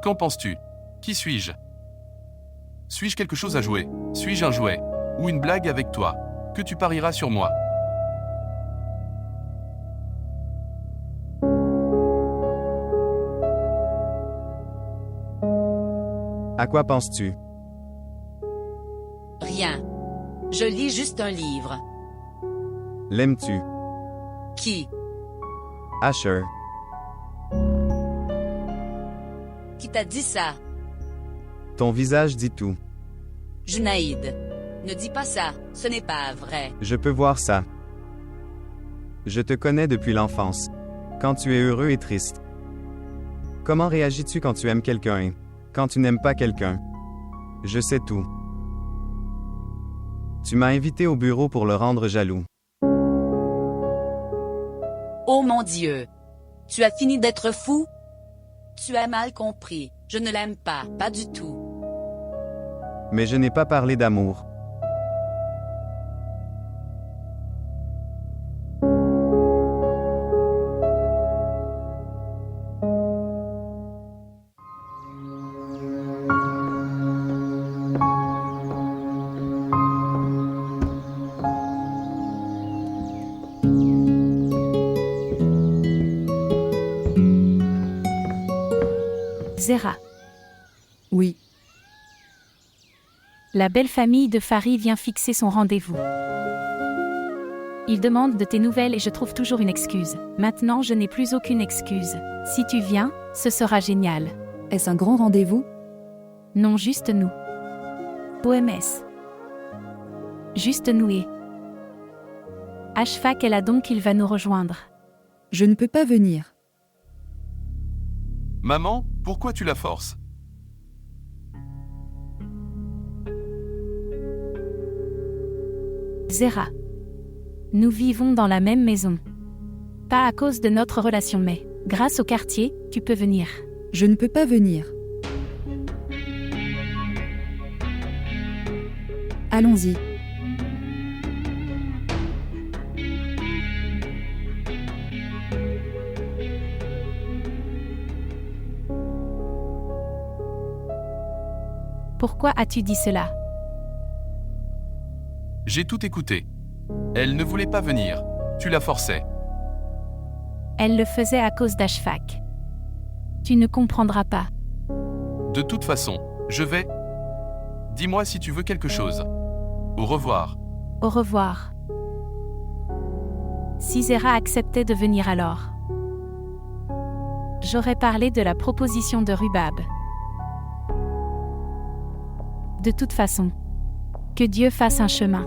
Qu'en penses-tu? Qui suis-je? Suis-je quelque chose à jouer? Suis-je un jouet? Ou une blague avec toi? Que tu parieras sur moi? À quoi penses-tu? Rien. Je lis juste un livre. L'aimes-tu? Qui? Asher. Qui t'a dit ça? Ton visage dit tout. Junaïd. Ne dis pas ça, ce n'est pas vrai. Je peux voir ça. Je te connais depuis l'enfance. Quand tu es heureux et triste. Comment réagis-tu quand tu aimes quelqu'un? Quand tu n'aimes pas quelqu'un? Je sais tout. Tu m'as invité au bureau pour le rendre jaloux. Oh mon Dieu! Tu as fini d'être fou? Tu as mal compris. Je ne l'aime pas, pas du tout. Mais je n'ai pas parlé d'amour. Zéra. Oui. La belle famille de Farid vient fixer son rendez-vous. Il demande de tes nouvelles et je trouve toujours une excuse. Maintenant, je n'ai plus aucune excuse. Si tu viens, ce sera génial. Est-ce un grand rendez-vous? Non, juste nous. OMS. Juste nous et... Ashfaq est là donc il va nous rejoindre. Je ne peux pas venir. Maman, pourquoi tu la forces? Zéra. Nous vivons dans la même maison. Pas à cause de notre relation mais, grâce au quartier, tu peux venir. Je ne peux pas venir. Allons-y. Pourquoi as-tu dit cela? J'ai tout écouté. Elle ne voulait pas venir. Tu la forçais. Elle le faisait à cause d'Ashfaq. Tu ne comprendras pas. De toute façon, je vais... Dis-moi si tu veux quelque chose. Au revoir. Au revoir. Si Zéra acceptait de venir alors. J'aurais parlé de la proposition de Rubab. De toute façon. Que Dieu fasse un chemin.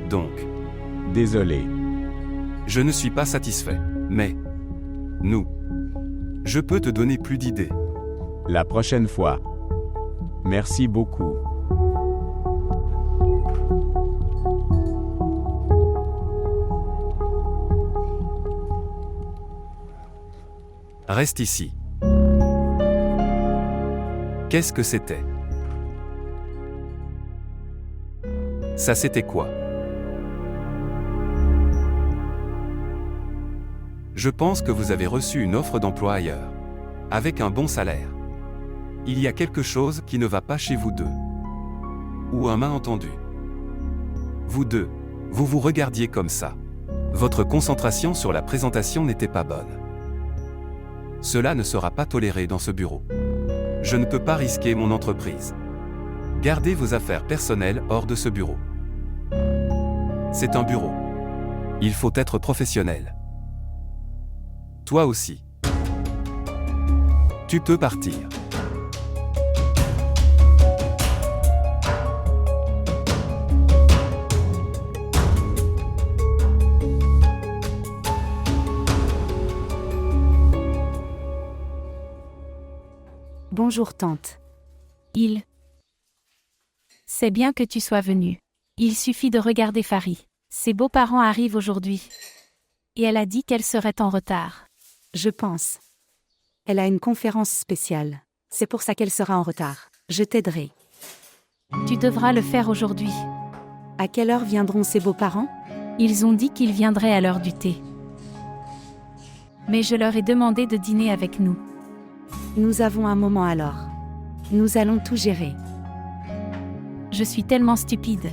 Donc, Désolé. je ne suis pas satisfait. Mais... Nous. Je peux te donner plus d'idées. La prochaine fois. Merci beaucoup. Reste ici. Qu'est-ce que c'était? Ça c'était quoi? Je pense que vous avez reçu une offre d'emploi ailleurs. Avec un bon salaire. Il y a quelque chose qui ne va pas chez vous deux. Ou un malentendu. Vous deux, vous vous regardiez comme ça. Votre concentration sur la présentation n'était pas bonne. Cela ne sera pas toléré dans ce bureau. Je ne peux pas risquer mon entreprise. Gardez vos affaires personnelles hors de ce bureau. C'est un bureau. Il faut être professionnel. Toi aussi. Tu peux partir. Bonjour tante. C'est bien que tu sois venue. Il suffit de regarder Farid. Ses beaux-parents arrivent aujourd'hui. Et elle a dit qu'elle serait en retard. Je pense. Elle a une conférence spéciale. C'est pour ça qu'elle sera en retard. Je t'aiderai. Tu devras le faire aujourd'hui. À quelle heure viendront ses beaux-parents? Ils ont dit qu'ils viendraient à l'heure du thé. Mais je leur ai demandé de dîner avec nous. Nous avons un moment alors. Nous allons tout gérer. Je suis tellement stupide.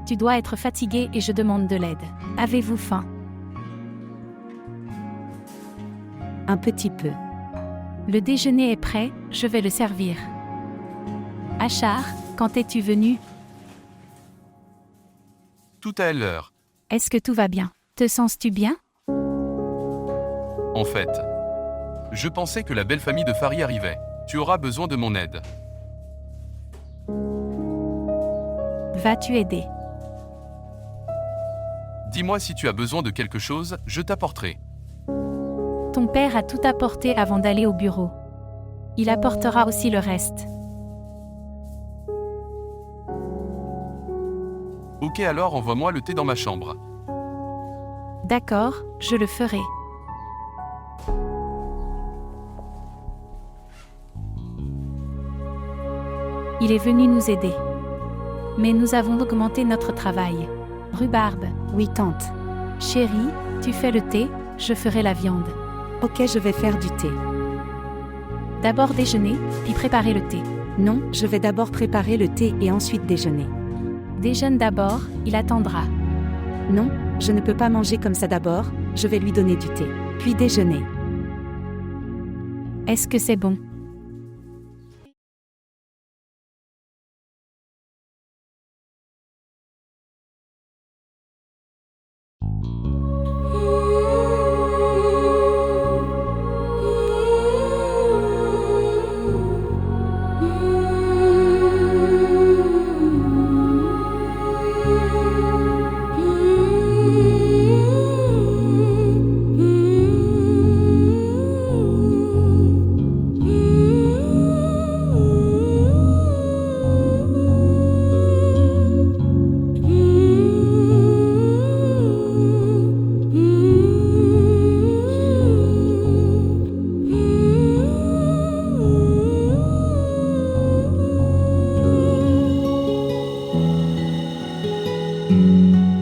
Tu dois être fatigué et je demande de l'aide. Avez-vous faim? Un petit peu. Le déjeuner est prêt, je vais le servir. Achar, quand es-tu venu? Tout à l'heure. Est-ce que tout va bien? Te sens-tu bien? En fait, je pensais que la belle famille de Farid arrivait. Tu auras besoin de mon aide. Vas-tu aider? Dis-moi si tu as besoin de quelque chose, je t'apporterai. Ton père a tout apporté avant d'aller au bureau. Il apportera aussi le reste. Ok, alors envoie-moi le thé dans ma chambre. D'accord, je le ferai. Il est venu nous aider. Mais nous avons augmenté notre travail. Rhubarbe. Oui tante. Chérie, tu fais le thé, je ferai la viande. Ok, je vais faire du thé. D'abord déjeuner, puis préparer le thé. Non, je vais d'abord préparer le thé et ensuite déjeuner. Déjeune d'abord, il attendra. Non, je ne peux pas manger comme ça d'abord, je vais lui donner du thé. Puis déjeuner. Est-ce que c'est bon?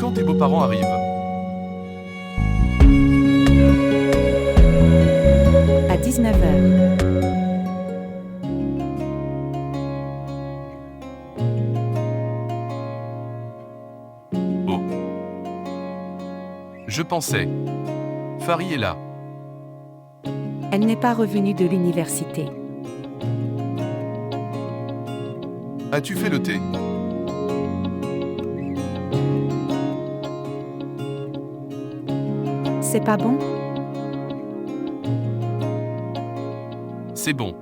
Quand tes beaux-parents arrivent, À 19h. oh. Je pensais. Farid est là. Elle n'est pas revenue de l'université. As-tu fait le thé? C'est pas bon? C'est bon.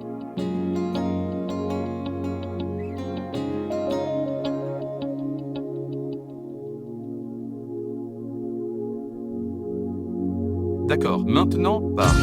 D'accord, maintenant, pars.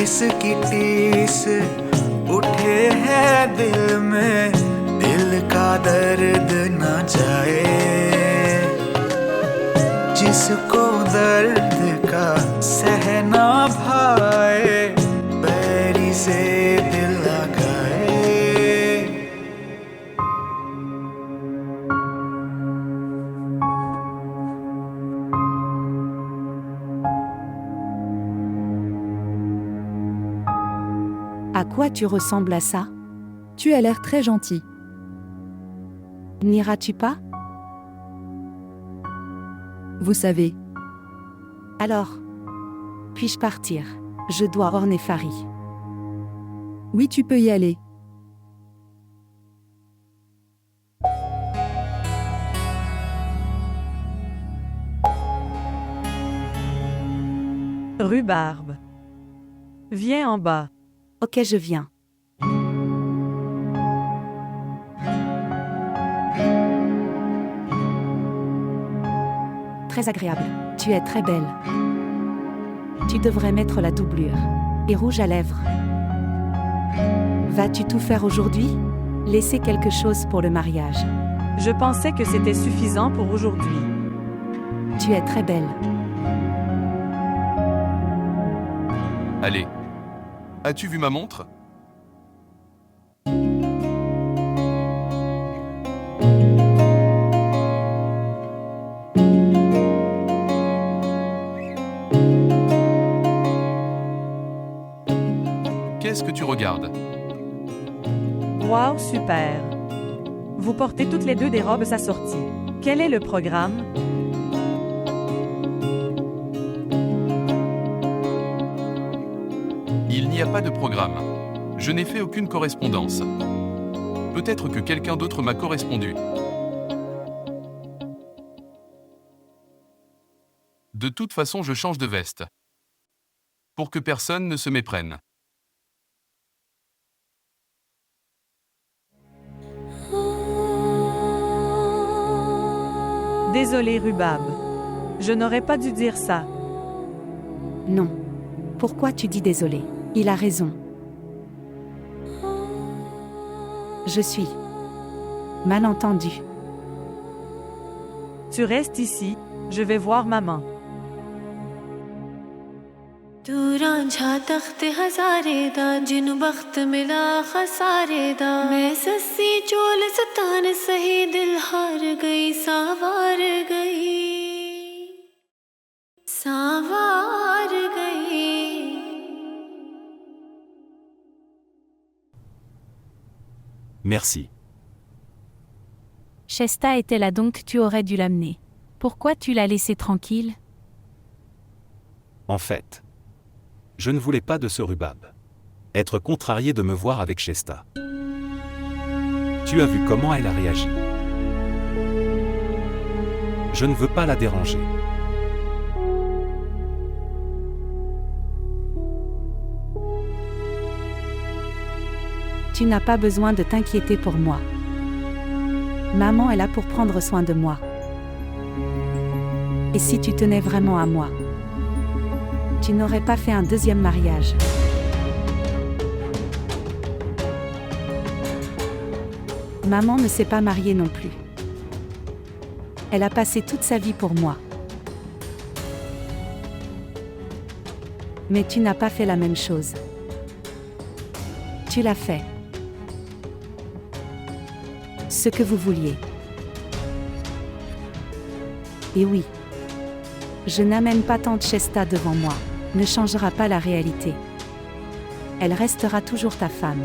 इसकी टीस उठे है दिल में, दिल का दर्द न जाए। जिसको दर्द का सहना भाए, बैरी से दिल लगाए। À quoi tu ressembles à ça? Tu as l'air très gentil. N'iras-tu pas? Vous savez, Alors, puis-je partir? Je dois orner Farid. Oui, tu peux y aller. Rhubarbe. Viens en bas. Ok, je viens. Très agréable. Tu es très belle. Tu devrais mettre la doublure. Et rouge à lèvres. Vas-tu tout faire aujourd'hui? Laisser quelque chose pour le mariage. Je pensais que c'était suffisant pour aujourd'hui. Tu es très belle. Allez. As-tu vu ma montre? Qu'est-ce que tu regardes? Wow, super. Vous portez toutes les deux des robes assorties. Quel est le programme? Il n'y a pas de programme. Je n'ai fait aucune correspondance. Peut-être que quelqu'un d'autre m'a correspondu. De toute façon, je change de veste. Pour que personne ne se méprenne. Désolé, Rhubarbe. Je n'aurais pas dû dire ça. Non. Pourquoi tu dis désolé? Il a raison. Je suis mal entendu. Tu restes ici, je vais voir maman. तू रांझा तख्त हजारे दा जिनु बख्त मिला खसारे दा मैं सस्सी चोल सतान सही दिल हार गई सावार गई Merci. Shesta était là donc tu aurais dû l'amener. Pourquoi tu l'as laissé tranquille? En fait, je ne voulais pas de ce Rhubarbe. Être contrarié de me voir avec Shesta. Tu as vu comment elle a réagi. Je ne veux pas la déranger. Tu n'as pas besoin de t'inquiéter pour moi. Maman est là pour prendre soin de moi. Et si tu tenais vraiment à moi, tu n'aurais pas fait un deuxième mariage. Maman ne s'est pas mariée non plus. Elle a passé toute sa vie pour moi. Mais tu n'as pas fait la même chose. Tu l'as fait. Ce que vous vouliez. Et oui. Je n'amène pas tante Shesta devant moi. Ne changera pas la réalité. Elle restera toujours ta femme.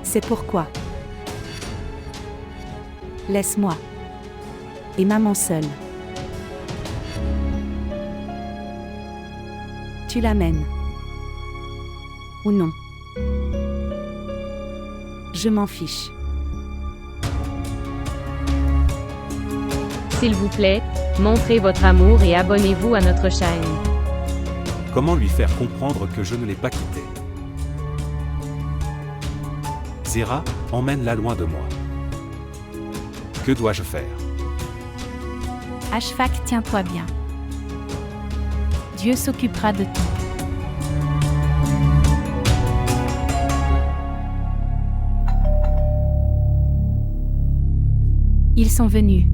C'est pourquoi. Laisse-moi. Et maman seule. Tu l'amènes. Ou non. Je m'en fiche. S'il vous plaît, montrez votre amour et abonnez-vous à notre chaîne. Comment lui faire comprendre que je ne l'ai pas quitté? Zera, emmène-la loin de moi. Que dois-je faire? Ashfaq, tiens-toi bien. Dieu s'occupera de tout. Ils sont venus.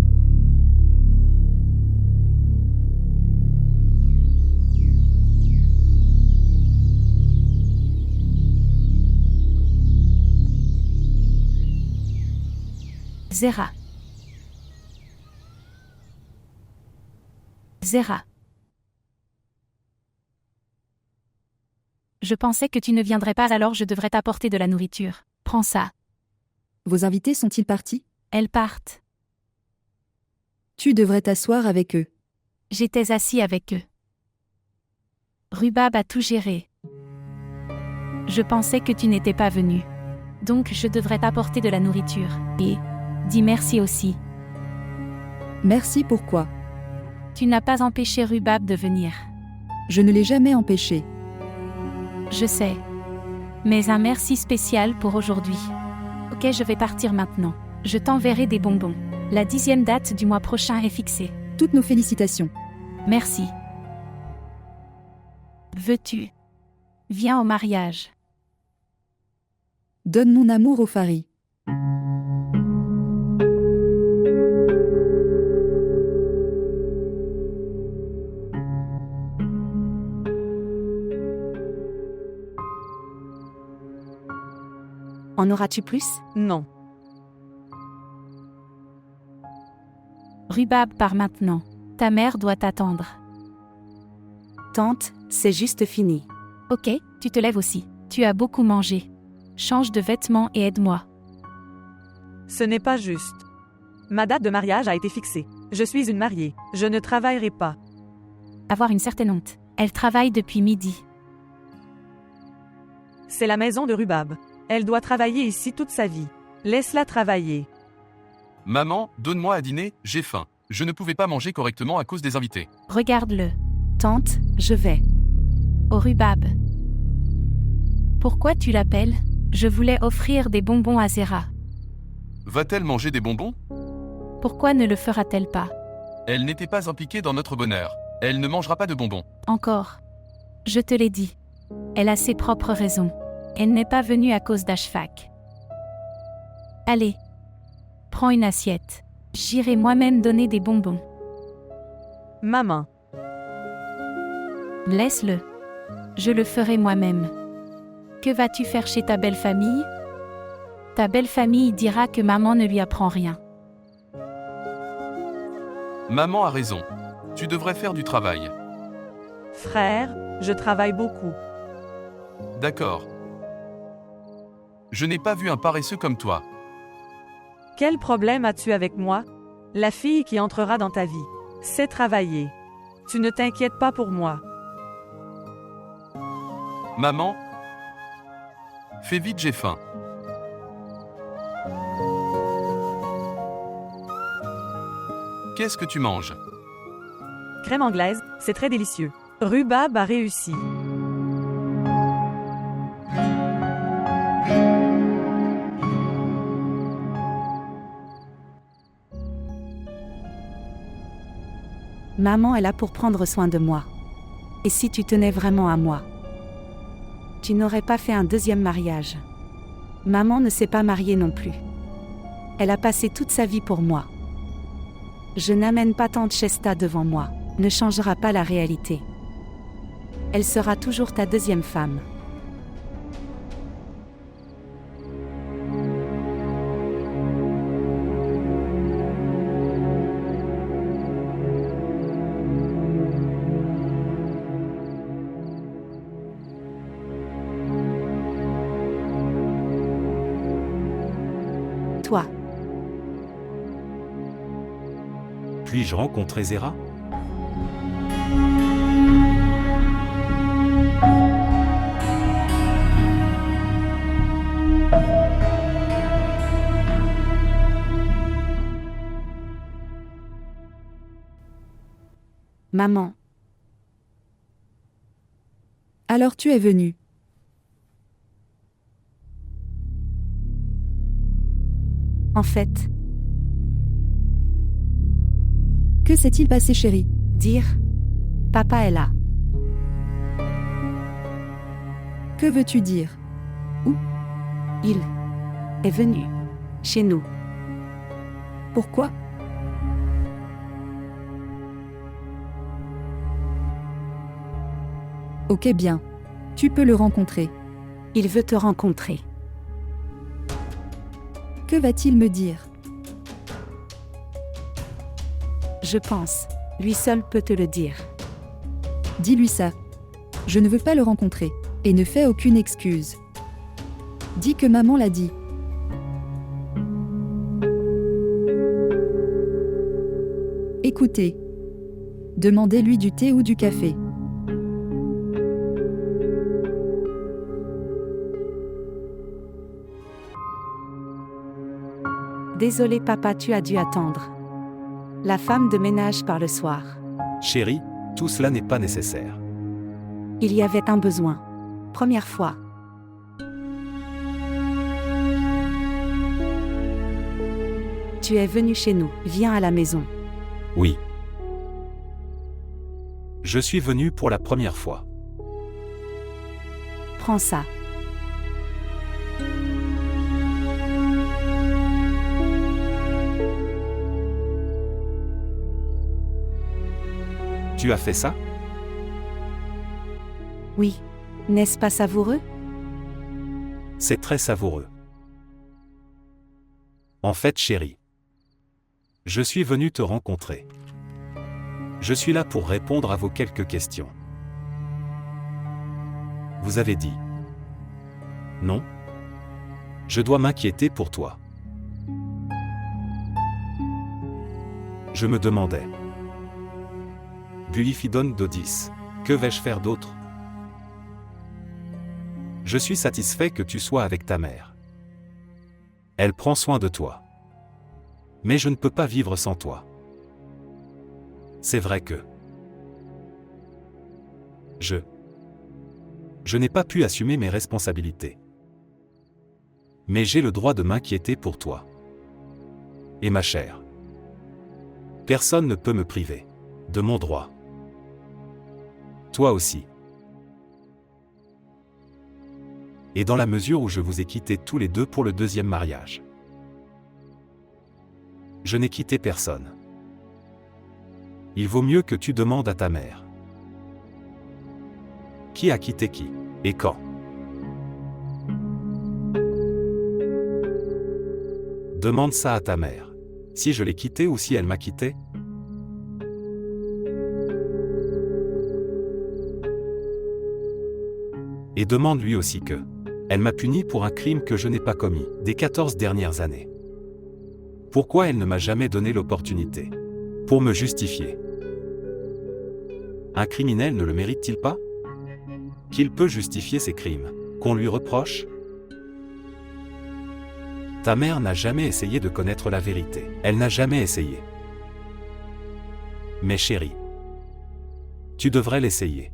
Zera. Zera. Je pensais que tu ne viendrais pas, alors je devrais t'apporter de la nourriture. Prends ça. Vos invités sont-ils partis? Elles partent. Tu devrais t'asseoir avec eux. J'étais assis avec eux. Rubab a tout géré. Je pensais que tu n'étais pas venu. Donc je devrais t'apporter de la nourriture. Et dis merci aussi. Merci pourquoi? Tu n'as pas empêché Rubab de venir. Je ne l'ai jamais empêché. Je sais. Mais un merci spécial pour aujourd'hui. Ok, je vais partir maintenant. Je t'enverrai des bonbons. La 10e date du mois prochain est fixée. Toutes nos félicitations. Merci. Veux-tu? Viens au mariage. Donne mon amour au Fari. En auras-tu plus? Non. Rubab part maintenant. Ta mère doit t'attendre. Tante, c'est juste fini. Ok, tu te lèves aussi. Tu as beaucoup mangé. Change de vêtements et aide-moi. Ce n'est pas juste. Ma date de mariage a été fixée. Je suis une mariée. Je ne travaillerai pas. Avoir une certaine honte. Elle travaille depuis midi. C'est la maison de Rubab. Elle doit travailler ici toute sa vie. Laisse-la travailler. Maman, donne-moi à dîner, j'ai faim. Je ne pouvais pas manger correctement à cause des invités. Regarde-le. Tante, je vais. Oh Rubab. Pourquoi tu l'appelles? Je voulais offrir des bonbons à Zera. Va-t-elle manger des bonbons? Pourquoi ne le fera-t-elle pas? Elle n'était pas impliquée dans notre bonheur. Elle ne mangera pas de bonbons. Encore. Je te l'ai dit. Elle a ses propres raisons. Elle n'est pas venue à cause d'Ashfaq. Allez. Prends une assiette. J'irai moi-même donner des bonbons. Maman. Laisse-le. Je le ferai moi-même. Que vas-tu faire chez ta belle famille? Ta belle famille dira que maman ne lui apprend rien. Maman a raison. Tu devrais faire du travail. Frère, je travaille beaucoup. D'accord. Je n'ai pas vu un paresseux comme toi. Quel problème as-tu avec moi? La fille qui entrera dans ta vie sait travailler. Tu ne t'inquiètes pas pour moi. Maman, fais vite, j'ai faim. Qu'est-ce que tu manges? Crème anglaise, c'est très délicieux. Rubab a réussi. Maman est là pour prendre soin de moi. Et si tu tenais vraiment à moi? Tu n'aurais pas fait un deuxième mariage. Maman ne s'est pas mariée non plus. Elle a passé toute sa vie pour moi. Je n'amène pas tante Chesta devant moi. Ne changera pas la réalité. Elle sera toujours ta deuxième femme. Toi. Puis-je rencontrer Zera? Maman. Alors tu es venue. En fait, que s'est-il passé, chérie? dire papa est là. Que veux-tu dire? Il est venu chez nous. Pourquoi? Ok, bien. Tu peux le rencontrer. Il veut te rencontrer. Que va-t-il me dire? Je pense. Lui seul peut te le dire. Dis-lui ça. Je ne veux pas le rencontrer. Et ne fais aucune excuse. Dis que maman l'a dit. Écoutez. Demandez-lui du thé ou du café. Désolé papa, tu as dû attendre. La femme de ménage part le soir. Chérie, tout cela n'est pas nécessaire. Il y avait un besoin. Première fois. Tu es venu chez nous, viens à la maison. Oui. Je suis venu pour la première fois. Prends ça. Tu as fait ça? Oui. N'est-ce pas savoureux? C'est très savoureux. En fait, chérie, je suis venu te rencontrer. Je suis là pour répondre à vos quelques questions. Vous avez dit non? Je dois m'inquiéter pour toi. Je me demandais. Buifidon Dodis, que vais-je faire d'autre? Je suis satisfait que tu sois avec ta mère. Elle prend soin de toi. Mais je ne peux pas vivre sans toi. C'est vrai que je n'ai pas pu assumer mes responsabilités. Mais j'ai le droit de m'inquiéter pour toi. Et ma chère, personne ne peut me priver de mon droit. Toi aussi. Et dans la mesure où je vous ai quittés tous les deux pour le deuxième mariage. Je n'ai quitté personne. Il vaut mieux que tu demandes à ta mère. Qui a quitté qui? Et quand? Demande ça à ta mère. Si je l'ai quitté ou si elle m'a quitté? Et demande lui aussi que elle m'a puni pour un crime que je n'ai pas commis des 14 dernières années. Pourquoi elle ne m'a jamais donné l'opportunité pour me justifier? Un criminel ne le mérite-t-il pas? Qu'il peut justifier ses crimes, qu'on lui reproche? Ta mère n'a jamais essayé de connaître la vérité. Elle n'a jamais essayé. Mais chérie, tu devrais l'essayer.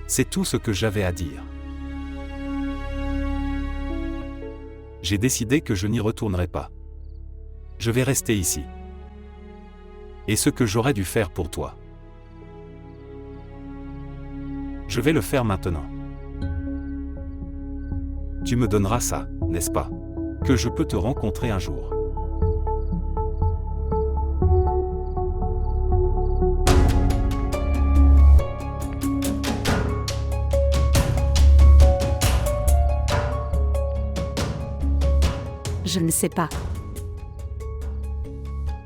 C'est tout ce que j'avais à dire. J'ai décidé que je n'y retournerai pas. Je vais rester ici. Et ce que j'aurais dû faire pour toi, je vais le faire maintenant. Tu me donneras ça, n'est-ce pas? Que je peux te rencontrer un jour. Je ne sais pas.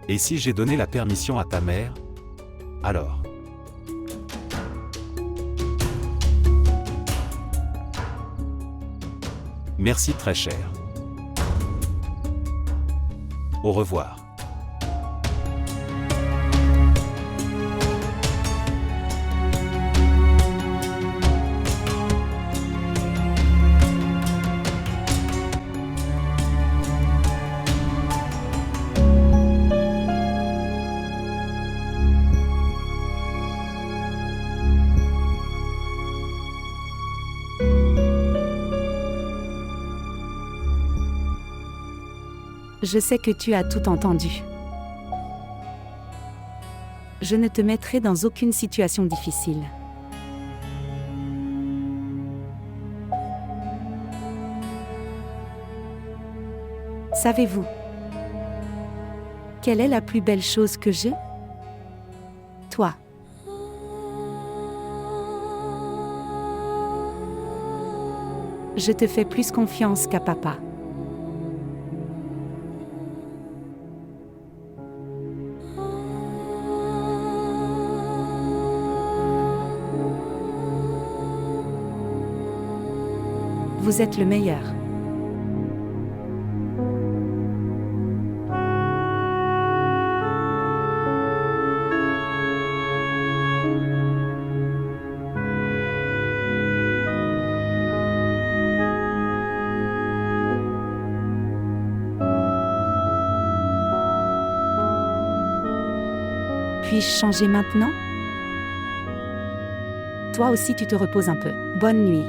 Et si j'ai donné la permission à ta mère, alors? Merci très cher. Au revoir. Je sais que tu as tout entendu. Je ne te mettrai dans aucune situation difficile. Savez-vous quelle est la plus belle chose que j'ai? Toi. Je te fais plus confiance qu'à papa. Vous êtes le meilleur. Puis-je changer maintenant? Toi aussi tu te reposes un peu. Bonne nuit.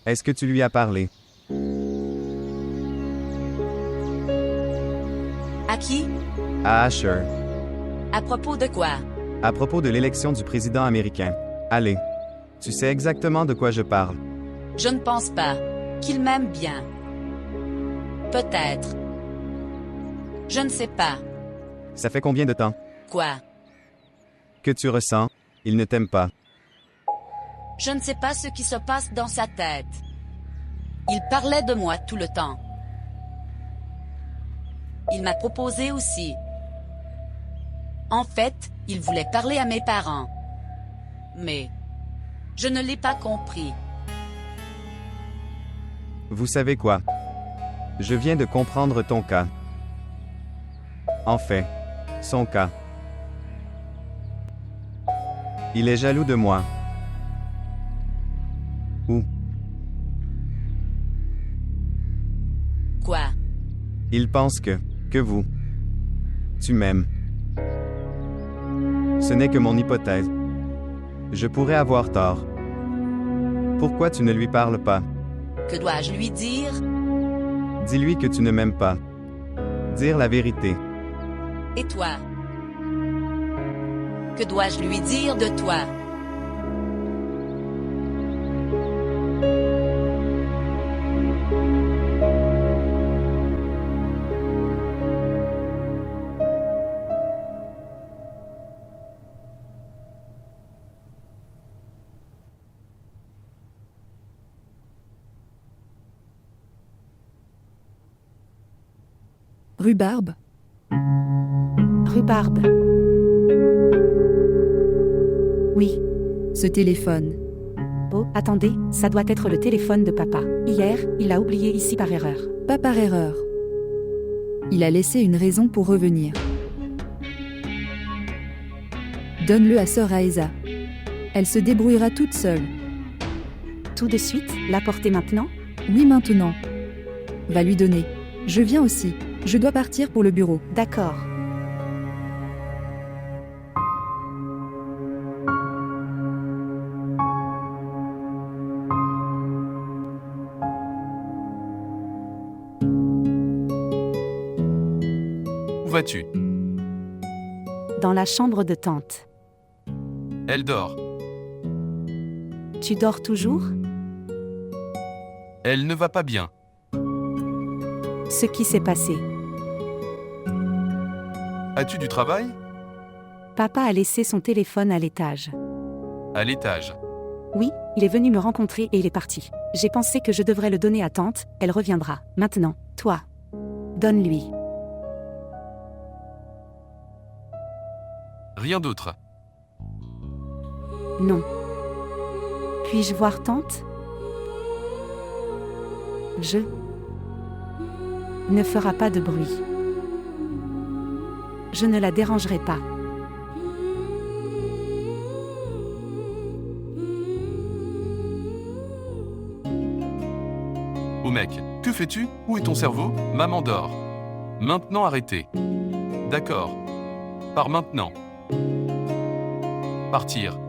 Est-ce que tu lui as parlé? À qui? À Asher. À propos de quoi? À propos de l'élection du président américain. Allez. Tu sais exactement de quoi je parle. Je ne pense pas qu'il m'aime bien. Peut-être. Je ne sais pas. Ça fait combien de temps? Quoi? Que tu ressens? Il ne t'aime pas. Je ne sais pas ce qui se passe dans sa tête. Il parlait de moi tout le temps. Il m'a proposé aussi. En fait, il voulait parler à mes parents. Mais je ne l'ai pas compris. Vous savez quoi? Je viens de comprendre ton cas. En fait, son cas. Il est jaloux de moi. Où? Quoi? Il pense que vous. Tu m'aimes. Ce n'est que mon hypothèse. Je pourrais avoir tort. Pourquoi tu ne lui parles pas? Que dois-je lui dire? Dis-lui que tu ne m'aimes pas. Dire la vérité. Et toi? Que dois-je lui dire de toi? Rhubarbe? Rhubarbe. Oui. Ce téléphone. Oh, attendez, ça doit être le téléphone de papa. Hier, il l'a oublié ici par erreur. Pas par erreur. Il a laissé une raison pour revenir. Donne-le à sœur Aesa. Elle se débrouillera toute seule. Tout de suite, l'apporter maintenant? Oui, maintenant. Va lui donner. Je viens aussi. Je dois partir pour le bureau. D'accord. Où vas-tu? Dans la chambre de tante. Elle dort. Tu dors toujours? Elle ne va pas bien. Ce qui s'est passé. As-tu du travail? Papa a laissé son téléphone à l'étage. À l'étage. Oui, il est venu me rencontrer et il est parti. J'ai pensé que je devrais le donner à tante, elle reviendra. Maintenant, toi. Donne-lui. Rien d'autre. Non. Puis-je voir tante? Je ne fera pas de bruit. Je ne la dérangerai pas. Oh mec, que fais-tu? Où est ton cerveau? Maman dort. Maintenant arrêtez. D'accord. Pars maintenant. Partir.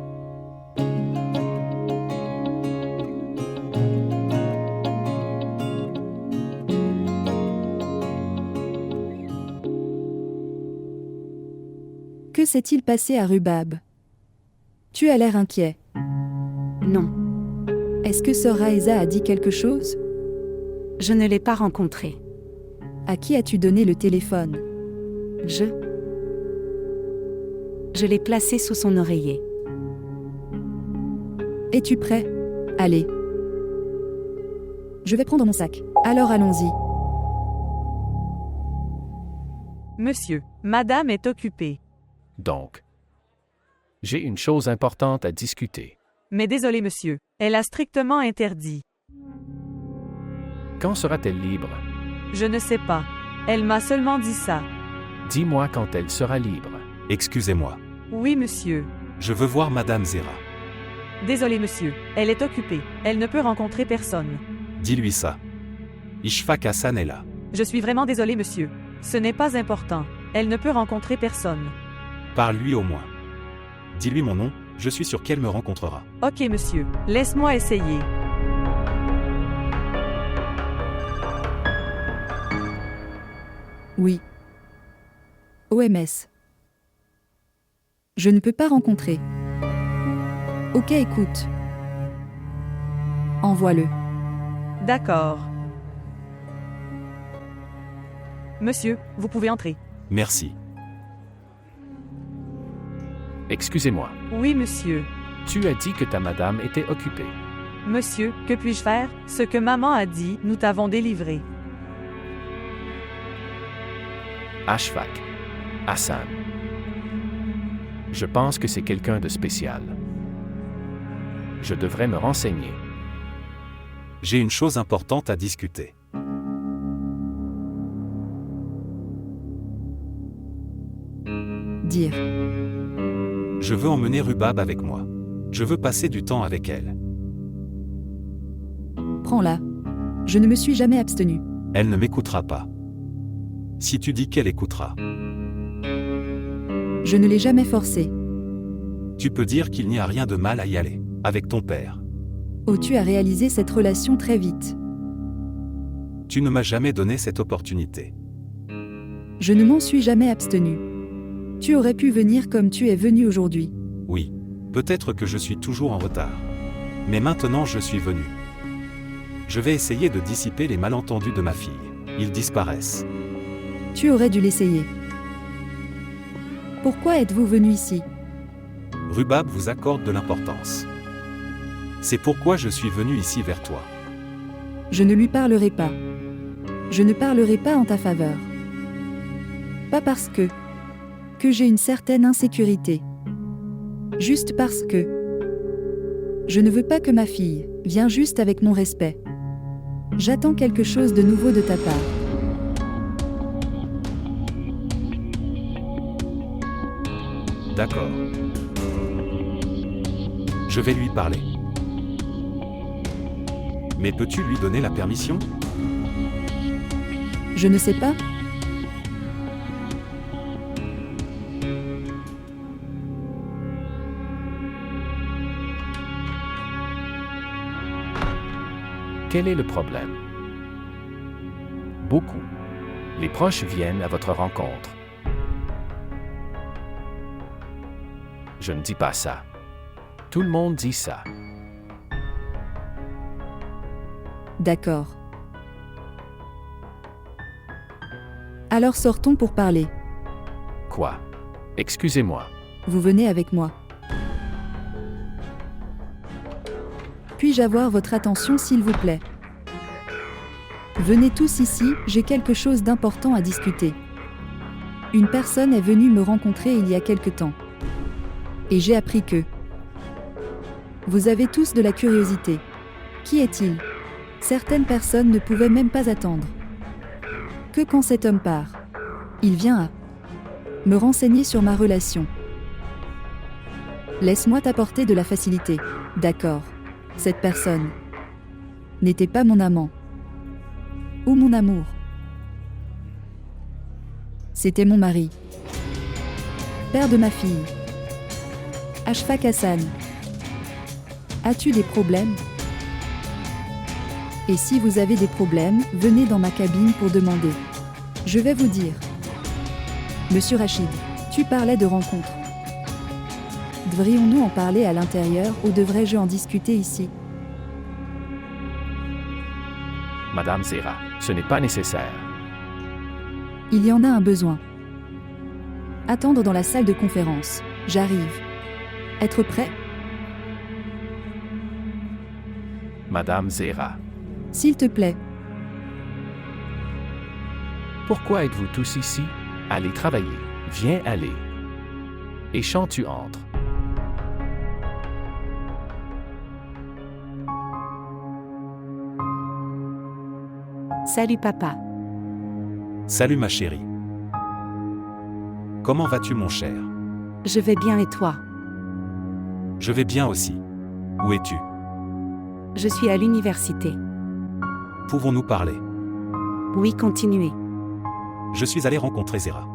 Que s'est-il passé à Rhubarbe? Tu as l'air inquiet. Non. Est-ce que sœur Aesa a dit quelque chose? Je ne l'ai pas rencontré. À qui as-tu donné le téléphone? Je l'ai placé sous son oreiller. Es-tu prêt? Allez. Je vais prendre mon sac. Alors allons-y. Monsieur, madame est occupée. Donc, j'ai une chose importante à discuter. Mais désolé monsieur, elle a strictement interdit. Quand sera-t-elle libre? Je ne sais pas. Elle m'a seulement dit ça. Dis-moi quand elle sera libre. Excusez-moi. Oui monsieur. Je veux voir Madame Zera. Désolé monsieur, elle est occupée. Elle ne peut rencontrer personne. Dis-lui ça. Ishfaq Hassan est là. Je suis vraiment désolé monsieur. Ce n'est pas important. Elle ne peut rencontrer personne. Parle-lui au moins. Dis-lui mon nom, je suis sûr qu'elle me rencontrera. Ok monsieur, laisse-moi essayer. Oui. OMS. Je ne peux pas rencontrer. Ok, écoute. Envoie-le. D'accord. Monsieur, vous pouvez entrer. Merci. Excusez-moi. Oui, monsieur. Tu as dit que ta madame était occupée. Monsieur, que puis-je faire? Ce que maman a dit, nous t'avons délivré. Ashfaq Hassan. Je pense que c'est quelqu'un de spécial. Je devrais me renseigner. J'ai une chose importante à discuter. Dire. Je veux emmener Rubab avec moi. Je veux passer du temps avec elle. Prends-la. Je ne me suis jamais abstenu. Elle ne m'écoutera pas. Si tu dis qu'elle écoutera. Je ne l'ai jamais forcée. Tu peux dire qu'il n'y a rien de mal à y aller, avec ton père. Oh, tu as réalisé cette relation très vite. Tu ne m'as jamais donné cette opportunité. Je ne m'en suis jamais abstenu. Tu aurais pu venir comme tu es venu aujourd'hui. Oui, peut-être que je suis toujours en retard. Mais maintenant je suis venu. Je vais essayer de dissiper les malentendus de ma fille. Ils disparaissent. Tu aurais dû l'essayer. Pourquoi êtes-vous venu ici? Rubab vous accorde de l'importance. C'est pourquoi je suis venu ici vers toi. Je ne lui parlerai pas. Je ne parlerai pas en ta faveur. Pas parce que j'ai une certaine insécurité. Juste parce que je ne veux pas que ma fille vienne juste avec mon respect. J'attends quelque chose de nouveau de ta part. D'accord. Je vais lui parler. Mais peux-tu lui donner la permission? Je ne sais pas. Quel est le problème? Beaucoup. Les proches viennent à votre rencontre. Je ne dis pas ça. Tout le monde dit ça. D'accord. Alors sortons pour parler. Quoi? Excusez-moi. Vous venez avec moi. Puis-je avoir votre attention s'il vous plaît? Venez tous ici, j'ai quelque chose d'important à discuter. Une personne est venue me rencontrer il y a quelque temps. Et j'ai appris que vous avez tous de la curiosité. Qui est-il? Certaines personnes ne pouvaient même pas attendre. Que quand cet homme part, il vient à me renseigner sur ma relation. Laisse-moi t'apporter de la facilité. D'accord. Cette personne n'était pas mon amant. Ou mon amour. C'était mon mari. Père de ma fille. Ashfaq Hassan. As-tu des problèmes? Et si vous avez des problèmes, venez dans ma cabine pour demander. Je vais vous dire. Monsieur Rachid, tu parlais de rencontre. Devrions-nous en parler à l'intérieur ou devrais-je en discuter ici? Madame Zera, ce n'est pas nécessaire. Il y en a un besoin. Attendre dans la salle de conférence. J'arrive. Être prêt? Madame Zera. S'il te plaît. Pourquoi êtes-vous tous ici? Allez travailler. Viens aller. Et quand tu entres. Salut papa. Salut ma chérie. Comment vas-tu mon cher? Je vais bien et toi? Je vais bien aussi. Où es-tu? Je suis à l'université. Pouvons-nous parler? Oui, continuez. Je suis allé rencontrer Zera.